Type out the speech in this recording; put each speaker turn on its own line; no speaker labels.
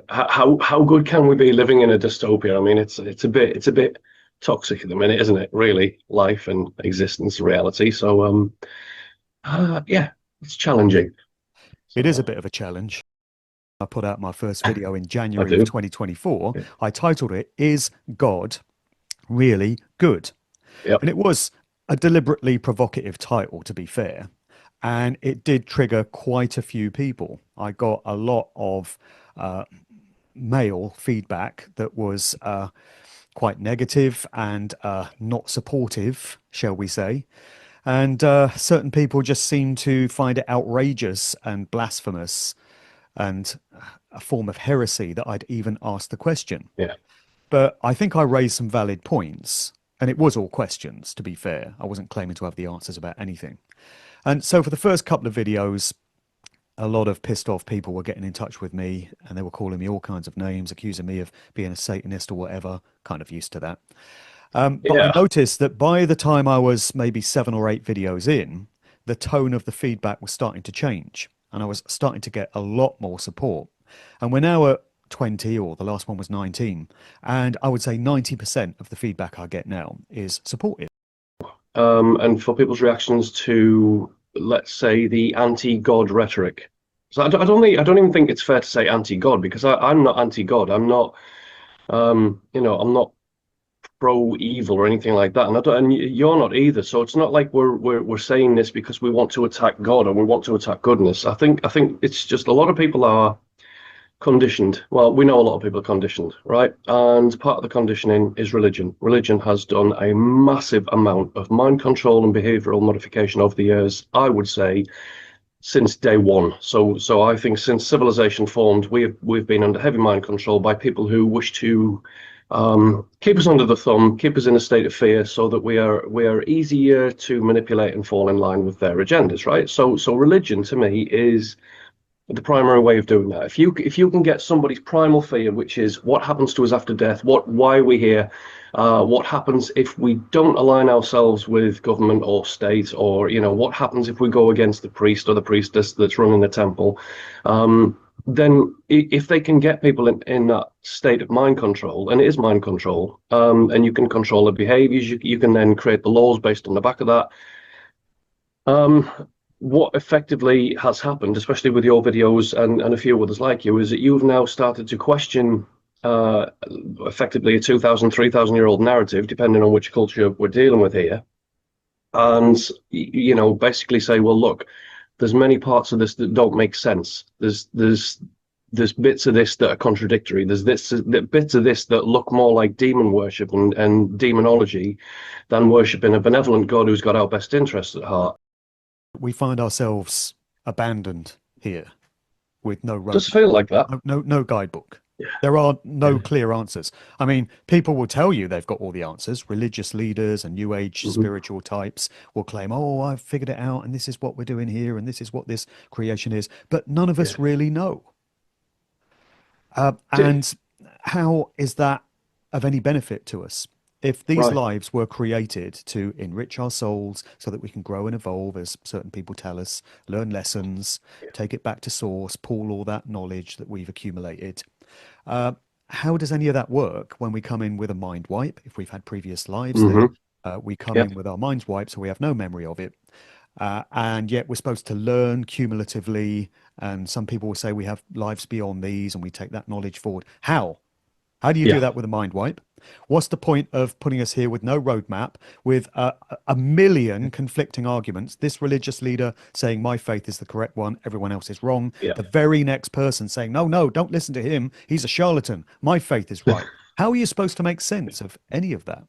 how good can we be living in a dystopia? I mean, it's a bit toxic at the minute, isn't it? Really, life and existence, reality. So yeah, it's challenging.
It is a
So
bit of a challenge. I put out my first video in
I
January of
do.
2024.
Yeah.
I titled it, Is God Really Good?
Yep.
And it was a deliberately provocative title, to be fair. And it did trigger quite a few people. I got a lot of uh, mail feedback that was quite negative and not supportive, shall we say. And certain people just seemed to find it outrageous and blasphemous and a form of heresy that I'd even asked the question.
Yeah.
But I think I raised some valid points. And it was all questions, to be fair. I wasn't claiming to have the answers about anything. And so for the first couple of videos, a lot of pissed off people were getting in touch with me and they were calling me all kinds of names, accusing me of being a Satanist or whatever. Kind of used to that. But I
Yeah.
noticed that by the time I was maybe 7 or 8 videos in, the tone of the feedback was starting to change and I was starting to get a lot more support. And we're now at 20, or the last one was 19. And I would say 90% of the feedback I get now is supportive.
And for people's reactions to, let's say, the anti-God rhetoric. So I don't even think it's fair to say anti-God because I'm not anti-God. I'm not, I'm not pro-evil or anything like that, and you're not either. So it's not like we're saying this because we want to attack God or we want to attack goodness. I think it's just a lot of people are conditioned. Well, we know a lot of people are conditioned, right? And part of the conditioning is religion. Religion has done a massive amount of mind control and behavioral modification over the years, I would say, since day one. So I think since civilization formed, we've been under heavy mind control by people who wish to keep us under the thumb, keep us in a state of fear, so that we are easier to manipulate and fall in line with their agendas, right? So religion to me is the primary way of doing that. If you can get somebody's primal fear, which is what happens to us after death, why are we here, what happens if we don't align ourselves with government or state, or what happens if we go against the priest or the priestess that's running the temple, then if they can get people in that state of mind control, and it is mind control, and you can control their behaviors, you can then create the laws based on the back of that. Um, what effectively has happened, especially with your videos and a few others like you, is that you've now started to question uh, effectively a 2,000, 3,000 year old narrative, depending on which culture we're dealing with here, and basically say, well, look, there's many parts of this that don't make sense. There's bits of this that are contradictory. There's bits of this that look more like demon worship and demonology than worshiping a benevolent God who's got our best interests at heart.
We find ourselves abandoned here with no
Does
roadmap,
feel like that.
no guidebook.
Yeah.
There are no
Yeah.
clear answers. I mean, people will tell you they've got all the answers. Religious leaders and new age
Mhm.
spiritual types will claim, "Oh, I've figured it out, and this is what we're doing here, and this is what this creation is." But none of
Yeah.
us really know.
D-
And how is that of any benefit to us? If these
Right.
lives were created to enrich our souls so that we can grow and evolve, as certain people tell us, learn lessons, take it back to source, pool all that knowledge that we've accumulated, uh, how does any of that work when we come in with a mind wipe? If we've had previous lives, then
Hmm.
we come
Yep.
in with our minds wiped, so we have no memory of it. And yet we're supposed to learn cumulatively. And some people will say we have lives beyond these and we take that knowledge forward. How? How do you do
Yeah.
that with a mind wipe? What's the point of putting us here with no roadmap, with a million conflicting arguments? This religious leader saying my faith is the correct one, everyone else is wrong.
Yeah.
The very next person saying, no, no, don't listen to him. He's a charlatan. My faith is right. How are you supposed to make sense of any of that?